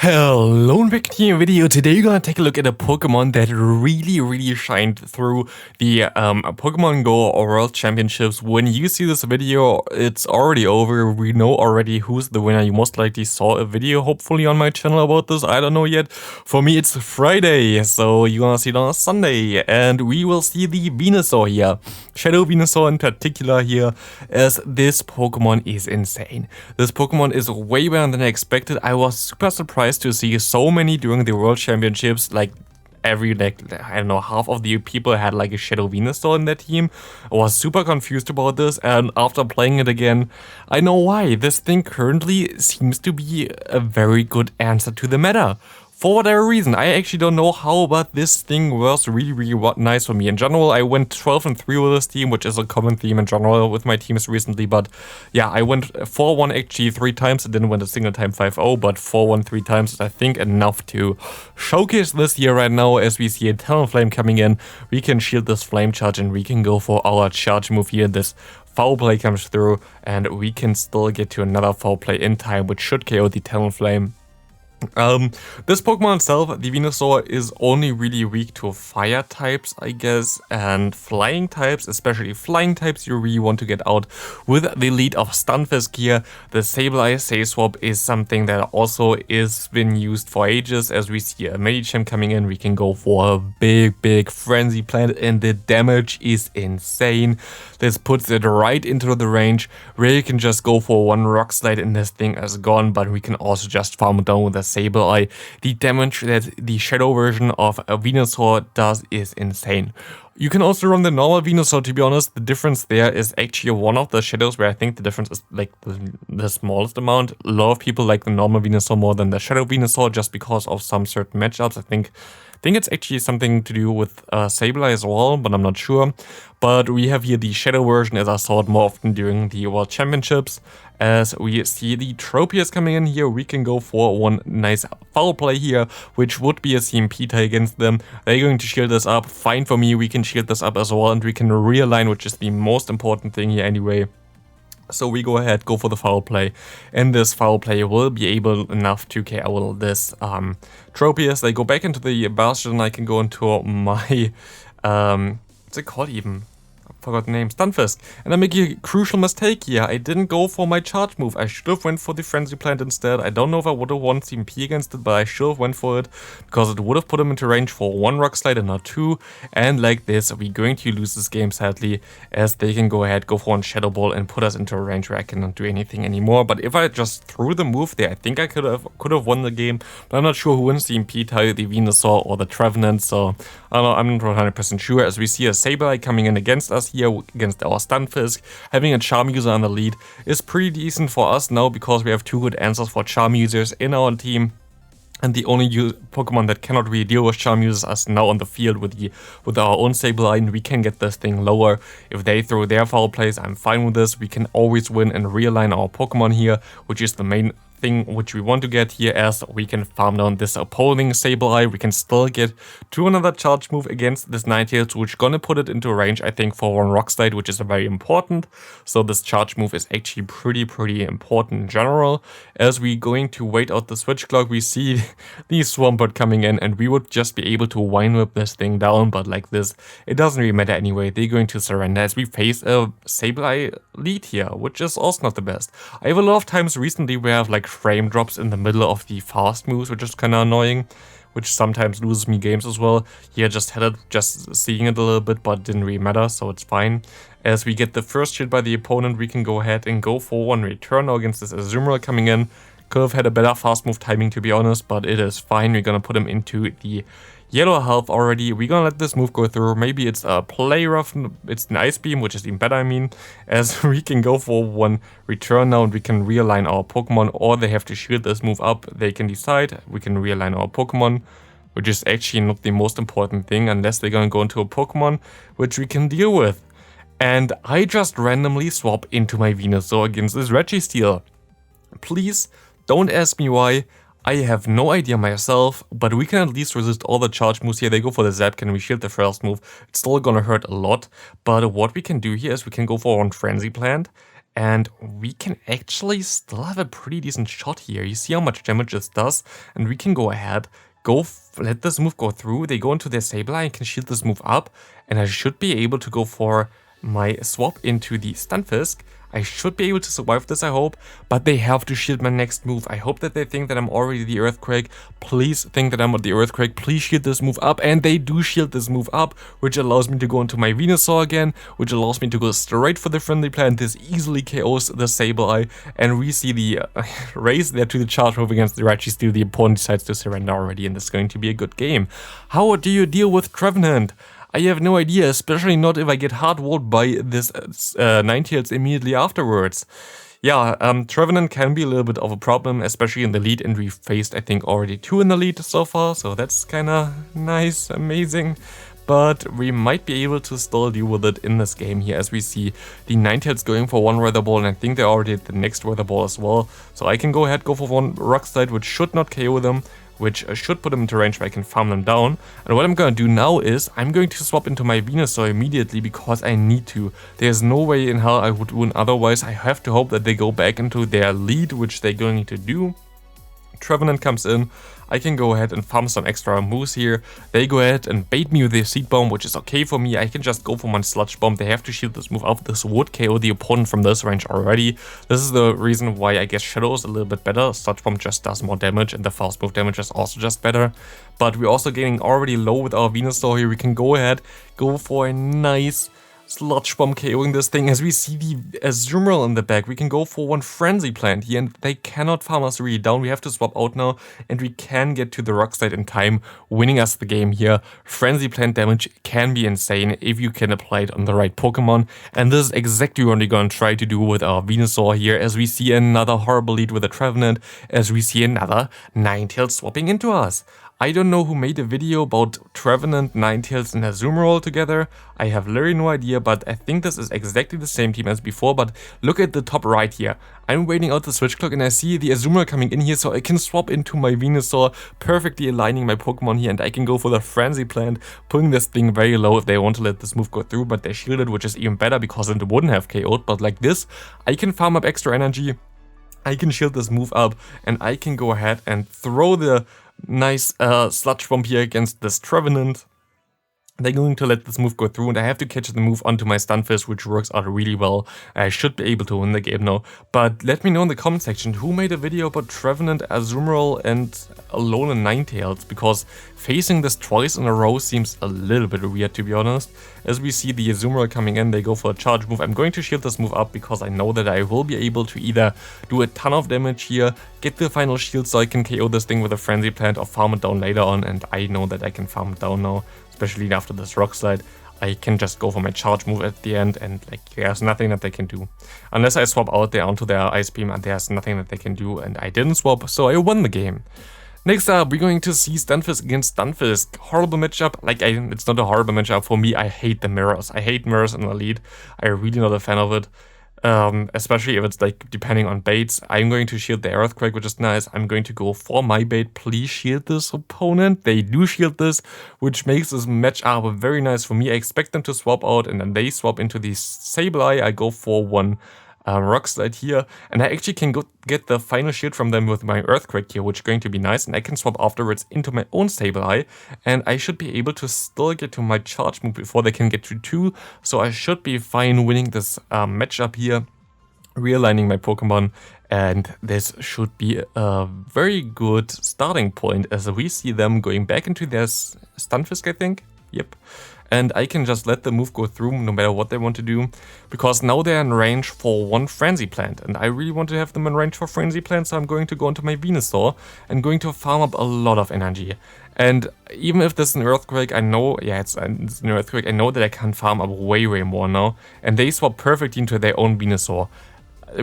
Hello and back to your video. Today we're gonna take a look at a Pokemon that really shined through the Pokemon Go World Championships. When you see this video, it's already over. We know already who's the winner. You most likely saw a video hopefully on my channel about this. I don't know yet. For me it's Friday, so you're gonna see it on a Sunday. And we will see the Venusaur here. Shadow Venusaur in particular here, as this Pokemon is insane. This Pokemon is way better than I expected. I was super surprised to see so many during the World Championships. Like every, I don't know, half of the people had like a Shadow Venusaur in their team. I was super confused about this, and after playing it again, I know why. This thing currently seems to be a very good answer to the meta. For whatever reason, I actually don't know how, but this thing was really nice for me. In general, I went 12-3 with this team, which is a common theme in general with my teams recently. But yeah, I went 4-1 actually 3 times. I didn't win a single time 5-0, but 4-1 3 times is I think enough to showcase this here right now. As we see a Talonflame coming in, we can shield this Flame Charge and we can go for our charge move here. This foul play comes through and we can still get to another foul play in time, which should KO the Talonflame. This Pokemon itself, the Venusaur, is only really weak to fire types, I guess, and flying types, especially flying types you really want to get out with the lead of Stunfisk here. The Sableye Say Swap is something that also is been used for ages. As we see a Medicham coming in, we can go for a big Frenzy plant, and the damage is insane. This puts it right into the range where you can just go for one Rock Slide and this thing is gone, but we can also just farm it down with a Sableye. The damage that the Shadow version of a Venusaur does is insane. You can also run the normal Venusaur. To be honest, the difference there is actually one of the Shadows where I think the difference is like the smallest amount. A lot of people like the normal Venusaur more than the Shadow Venusaur just because of some certain matchups. I think it's actually something to do with Sableye as well, but I'm not sure. But we have here the Shadow version, as I saw it more often during the World Championships. As we see the Tropius coming in here, we can go for one nice foul play here, which would be a CMP tie against them. They're going to shield this up. Fine for me, we can shield this up as well, and we can realign, which is the most important thing here anyway. So we go ahead, go for the foul play, and this foul play will be able enough to KO this Tropius. They go back into the Bastion, I can go into my, what's it called even? I forgot the name, Stunfisk. And I make a crucial mistake here. I didn't go for my charge move. I should have went for the Frenzy plant instead. I don't know if I would have won CMP against it, but I should have went for it because it would have put him into range for 1 Rock Slide and not 2. And like this, we're going to lose this game sadly, as they can go ahead, go for one Shadow Ball and put us into a range where I cannot do anything anymore. But if I just threw the move there, I think I could have won the game. But I'm not sure who wins CMP tie, the Venusaur or the Travenant. So I don't know, I'm not 100% sure. As we see a Sableye coming in against us here, against our Stunfisk. Having a Charm user on the lead is pretty decent for us now because we have 2 good answers for Charm users in our team. And the only Pokemon that cannot really deal with Charm users is now on the field with our own Sableye, and we can get this thing lower. If they throw their foul plays, I'm fine with this. We can always win and realign our Pokemon here, which is the main thing which we want to get here, as we can farm down this opposing Sableye. We can still get to another charge move against this Ninetales, which gonna put it into range, I think, for 1 Rock Slide, which is very important. So this charge move is actually pretty important in general. As we going to wait out the switch clock, we see the Swampert coming in, and we would just be able to Vine Whip this thing down, but like this, it doesn't really matter anyway. They're going to surrender as we face a Sableye lead here, which is also not the best. I have a lot of times recently where I have like frame drops in the middle of the fast moves, which is kind of annoying, which sometimes loses me games as well. Here just had it, just seeing it a little bit, but didn't really matter, so it's fine. As we get the first hit by the opponent, we can go ahead and go for one return now against this Azumarill coming in. Could have had a better fast move timing, to be honest, but it is fine. We're gonna put him into the yellow health already. We're gonna let this move go through. Maybe it's a play rough, it's an Ice Beam, which is even better, I mean, as we can go for one return now and we can realign our Pokemon, or they have to shield this move up. They can decide. We can realign our Pokemon, which is actually not the most important thing unless they're gonna go into a Pokemon which we can deal with. And I just randomly swap into my Venusaur against this Registeel. Please don't ask me why. I have no idea myself, but we can at least resist all the charge moves here. They go for the Zap, can we shield the first move? It's still gonna hurt a lot, but what we can do here is we can go for one Frenzy plant, And we can actually still have a pretty decent shot here. You see how much damage this does, and we can go ahead, let this move go through. They go into their Sableye and can shield this move up, and I should be able to go for my swap into the Stunfisk. I should be able to survive this, I hope, but they have to shield my next move. I hope that they think that I'm already the Earthquake. Please think that I'm the Earthquake. Please shield this move up, and they do shield this move up, which allows me to go into my Venusaur again, which allows me to go straight for the Friendly Plant. This easily KOs the Sableye, and we see the raise there to the charge move against the Registeel. The opponent decides to surrender already, and this is going to be a good game. How do you deal with Trevenant? I have no idea, especially not if I get hard-walled by this Ninetales immediately afterwards. Yeah, Trevenant can be a little bit of a problem, especially in the lead, and we faced, I think, already 2 in the lead so far, so that's kinda nice, amazing. But we might be able to still deal with it in this game here, as we see the Ninetales going for 1 Weather Ball, and I think they already did the next Weather Ball as well. So I can go ahead, go for 1 Rock Slide, which should not KO them, which should put them into range where I can farm them down. And what I'm going to do now is, I'm going to swap into my Venusaur immediately because I need to. There's no way in hell I would win otherwise. I have to hope that they go back into their lead, which they're going to do. Trevenant comes in. I can go ahead and farm some extra moves here. They go ahead and bait me with their Seed Bomb, which is okay for me. I can just go for my Sludge Bomb. They have to shield this move up. This would KO the opponent from this range already. This is the reason why I guess Shadow is a little bit better. Sludge Bomb just does more damage, and the fast move damage is also just better. But we're also getting already low with our Venusaur here. We can go ahead, go for a nice Sludge Bomb KOing this thing. As we see the Azumarill in the back, we can go for 1 Frenzy Plant here, and they cannot farm us really down. We have to swap out now, and we can get to the Rock Slide in time, winning us the game here. Frenzy Plant damage can be insane if you can apply it on the right Pokemon, and this is exactly what we're going to try to do with our Venusaur here, as we see another horrible lead with a Trevenant, as we see another Ninetales swapping into us. I don't know who made a video about Trevenant, Ninetales and Azumarill together. I have literally no idea, but I think this is exactly the same team as before. But look at the top right here. I'm waiting out the switch clock and I see the Azumarill coming in here, so I can swap into my Venusaur, perfectly aligning my Pokemon here, and I can go for the Frenzy Plant, putting this thing very low if they want to let this move go through, but they shielded, which is even better because it wouldn't have KO'd. But like this, I can farm up extra energy, I can shield this move up, and I can go ahead and throw the nice Sludge Bomb here against this Trevenant. They're going to let this move go through, and I have to catch the move onto my Stunfisk, which works out really well. I should be able to win the game now. But let me know in the comment section who made a video about Trevenant, Azumarill, and Alolan Ninetales, because facing this twice in a row seems a little bit weird, to be honest. As we see the Azumarill coming in, they go for a charge move. I'm going to shield this move up because I know that I will be able to either do a ton of damage here, get the final shield so I can KO this thing with a Frenzy Plant, or farm it down later on, and I know that I can farm it down now. Especially after this Rock Slide, I can just go for my charge move at the end, and like there's nothing that they can do. Unless I swap out there onto their Ice Beam, and there's nothing that they can do, and I didn't swap, so I won the game. Next up, we're going to see Stunfisk against Stunfisk. Horrible matchup. It's not a horrible matchup for me. I hate the mirrors. I hate mirrors in the lead. I'm really not a fan of it. Especially if it's like depending on baits. I'm going to shield the Earthquake, which is nice. I'm going to go for my bait. Please shield this opponent. They do shield this, which makes this matchup very nice for me. I expect them to swap out, and then they swap into the Sableye. I go for 1 Rock Slide here, and I actually can go get the final shield from them with my Earthquake here, which is going to be nice, and I can swap afterwards into my own Sableye, and I should be able to still get to my charge move before they can get to 2, so I should be fine winning this matchup here, realigning my Pokemon, and this should be a very good starting point, as we see them going back into their Stunfisk, I think. Yep. And I can just let the move go through no matter what they want to do, because now they're in range for 1 Frenzy Plant, and I really want to have them in range for Frenzy Plant, so I'm going to go into my Venusaur and going to farm up a lot of energy. And even if this is an Earthquake, I know, yeah, it's an Earthquake, I know that I can farm up way more now, and they swap perfectly into their own Venusaur.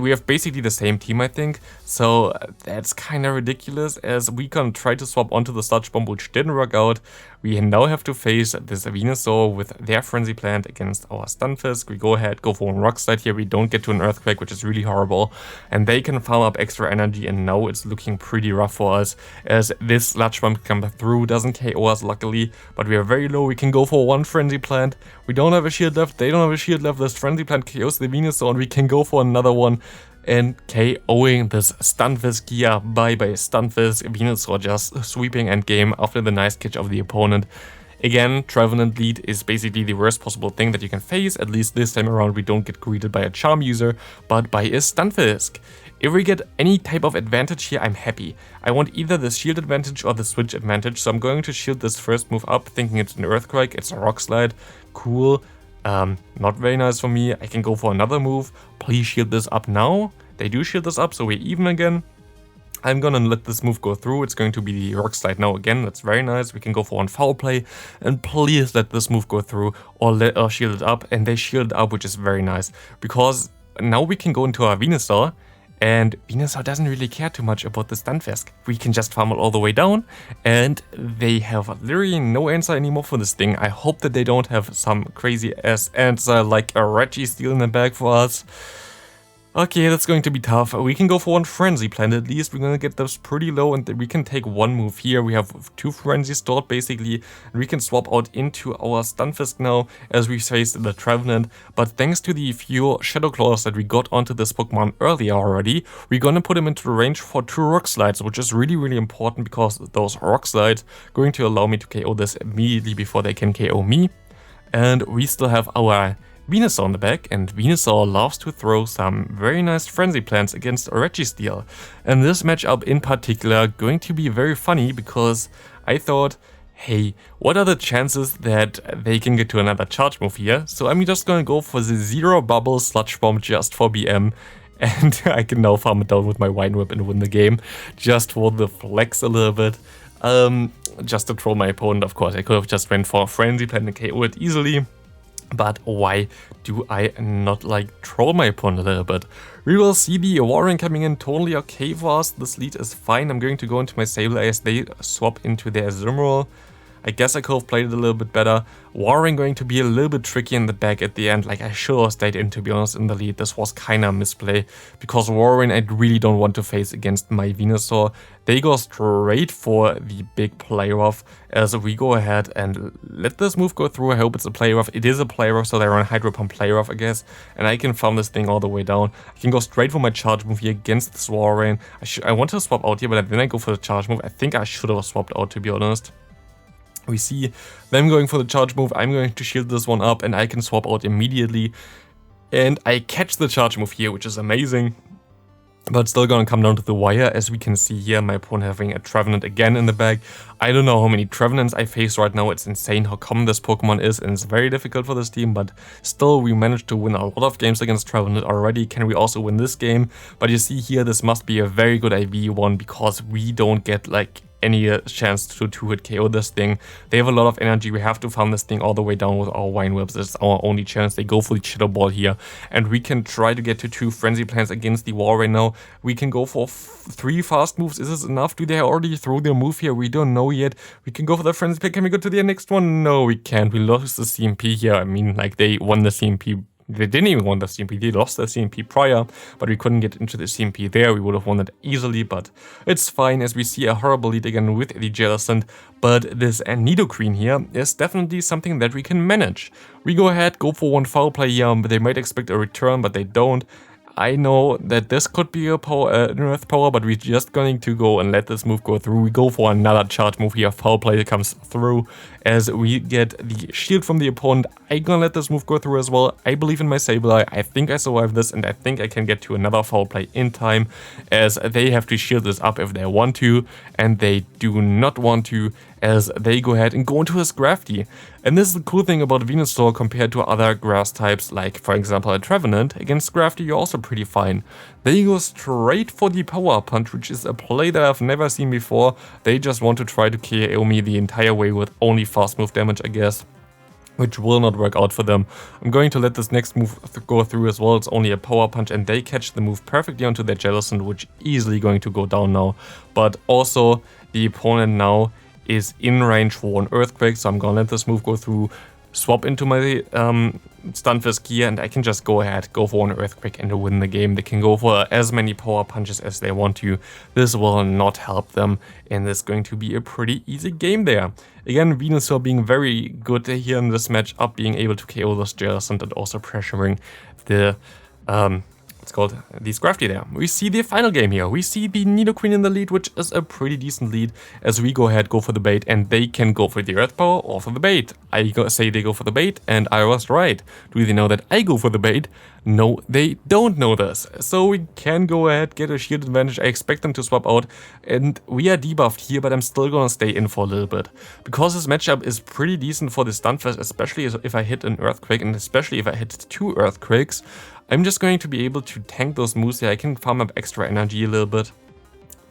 we have basically the same team, I think, so that's kind of ridiculous, as we can try to swap onto the Sludge Bomb, which didn't work out. We now have to face this Venusaur with their Frenzy Plant against our Stunfisk. We go ahead, go for one Rock Slide here, we don't get to an Earthquake, which is really horrible, and they can farm up extra energy, and now it's looking pretty rough for us, as this Sludge Bomb can come through, doesn't KO us luckily, but we are very low. We can go for one Frenzy Plant, we don't have a shield left, they don't have a shield left, this Frenzy Plant KOs the Venusaur, and we can go for another one and KOing this Stunfisk here. Bye-bye Stunfisk. Venusaur just sweeping endgame after the nice catch of the opponent. Again, Travenant lead is basically the worst possible thing that you can face. At least this time around we don't get greeted by a Charm user, but by a Stunfisk. If we get any type of advantage here, I'm happy. I want either the shield advantage or the switch advantage, so I'm going to shield this first move up, thinking it's an Earthquake, it's a Rock Slide. Cool. Not very nice for me. I can go for another move. Please shield this up now. They do shield this up, so we're even again. I'm gonna let this move go through. It's going to be the Rock Slide now again. That's very nice. We can go for one Foul Play, and please let this move go through, or shield it up. And they shield it up, which is very nice, because now we can go into our Venusaur. And Venusaur doesn't really care too much about the Stunfisk. We can just farm it all the way down, and they have literally no answer anymore for this thing. I hope that they don't have some crazy ass answer like a Registeel in the bag for us. Okay, that's going to be tough. We can go for one Frenzy Plant at least. We're gonna get those pretty low, and we can take one move here. We have two Frenzies stored basically, and we can swap out into our Stunfisk now as we face the Trevenant. But thanks to the few Shadow Claws that we got onto this Pokemon earlier already, we're gonna put him into the range for 2 Rock Slides, which is really important, because those Rock Slides are going to allow me to KO this immediately before they can KO me. And we still have our Venusaur on the back, and Venusaur loves to throw some very nice Frenzy Plants against Registeel. And this matchup in particular going to be very funny, because I thought, hey, what are the chances that they can get to another charge move here? So I'm just gonna go for the Zero Bubble Sludge Bomb just for BM. And I can now farm it down with my Wine Whip and win the game, just for the flex a little bit. Just to troll my opponent, of course. I could have just went for a Frenzy Plant and KO it easily. But why do I not like troll my opponent a little bit? We will see the Warring coming in totally okay for us. This lead is fine. I'm going to go into my Sableye as they swap into their Azumarill. I guess I could have played it a little bit better. Warring going to be a little bit tricky in the back at the end. Like, I should have stayed in, to be honest, in the lead. This was kind of a misplay, because Warring I really don't want to face against my Venusaur. They go straight for the big play rough as we go ahead and let this move go through. I hope it's a play rough. It is a play rough, so they run Hydro Pump play rough, I guess. And I can farm this thing all the way down. I can go straight for my charge move here against this Warring. I want to swap out here, but then I go for the charge move. I think I should have swapped out, to be honest. We see them going for the charge move. I'm going to shield this one up, and I can swap out immediately. And I catch the charge move here, which is amazing. But still gonna come down to the wire, as we can see here, my opponent having a Trevenant again in the bag. I don't know how many Trevenants I face right now. It's insane how common this Pokemon is, and it's very difficult for this team, but still we managed to win a lot of games against Trevenant already. Can we also win this game? But you see here, this must be a very good IV one, because we don't get like any chance to 2-hit KO this thing. They have a lot of energy. We have to farm this thing all the way down with our Wine Whips. It's our only chance. They go for the Shadow Ball here, and we can try to get to 2 Frenzy Plants against the wall right now. We can go for 3 fast moves. Is this enough? Do they already throw their move here? We don't know yet. We can go for the Frenzy Plant. Can we go to the next one? No, we can't. We lost the CMP here. I mean, like, they won the CMP. They didn't even want the CMP, they lost the CMP prior, but we couldn't get into the CMP there. We would have won it easily, but it's fine, as we see a horrible lead again with the Jellicent. But this Nidoqueen here is definitely something that we can manage. We go ahead, go for one Foul Play here, but they might expect a return, but they don't. I know that this could be a power, an Earth Power, but we're just going to go and let this move go through. We go for another charge move here. Foul Play comes through as we get the shield from the opponent. I'm gonna let this move go through as well. I believe in my Sableye. I think I survive this, and I think I can get to another Foul Play in time, as they have to shield this up if they want to, and they do not want to, as they go ahead and go into his Grafty. And this is the cool thing about Venusaur compared to other grass types, like for example a Trevenant. Against Grafty you're also pretty fine. They go straight for the Power Punch, which is a play that I've never seen before. They just want to try to KO me the entire way with only fast move damage, I guess. which will not work out for them. I'm going to let this next move go through as well. It's only a power punch and they catch the move perfectly onto their Jellicent, which easily going to go down now. But also the opponent now is in range for an Earthquake, so I'm gonna let this move go through, swap into my Stunfisk here, and I can just go ahead, go for an Earthquake and win the game. They can go for as many power punches as they want to. This will not help them, and it's going to be a pretty easy game there. Again, Venusaur being very good here in this matchup, being able to KO those Jellicent and also pressuring the it's called the Scrafty there. We see the final game here. We see the Nidoqueen in the lead, which is a pretty decent lead, as we go ahead, go for the bait, and they can go for the Earth Power or for the bait. I say they go for the bait, and I was right. Do they know that I go for the bait? No, they don't know this. So we can go ahead, get a shield advantage. I expect them to swap out, and we are debuffed here, but I'm still gonna stay in for a little bit. Because this matchup is pretty decent for the Stunfisk, especially if I hit an Earthquake, and especially if I hit 2 Earthquakes. I'm just going to be able to tank those moves here. I can farm up extra energy a little bit,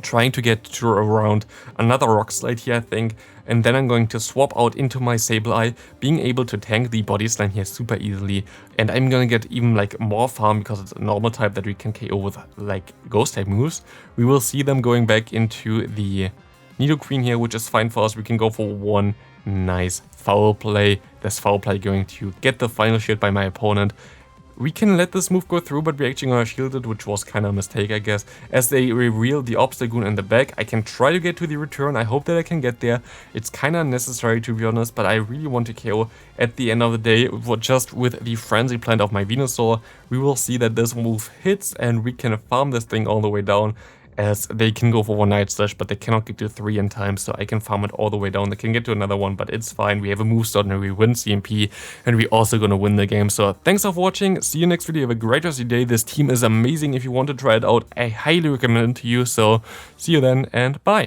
trying to get to around another Rock Slide here, I think, and then I'm going to swap out into my Sableye, being able to tank the Body Slam here super easily, and I'm gonna get even like more farm because it's a normal type that we can KO with like Ghost type moves. We will see them going back into the Nidoqueen here, which is fine for us. We can go for one nice foul play. This foul play going to get the final shield by my opponent. We can let this move go through, but we're actually gonna shield it, which was kind of a mistake, I guess. As they reveal the Obstagoon in the back, I can try to get to the return. I hope that I can get there. It's kind of unnecessary, to be honest, but I really want to KO at the end of the day. Just with the Frenzy Plant of my Venusaur, we will see that this move hits, and we can farm this thing all the way down, as they can go for 1 Night Slash, but they cannot get to 3 in time, so I can farm it all the way down. They can get to another one, but it's fine. We have a move slot and we win CMP, and we're also gonna win the game. So thanks for watching. See you next video. Have a great rest of your day. This team is amazing. If you want to try it out, I highly recommend it to you. So see you then, and bye.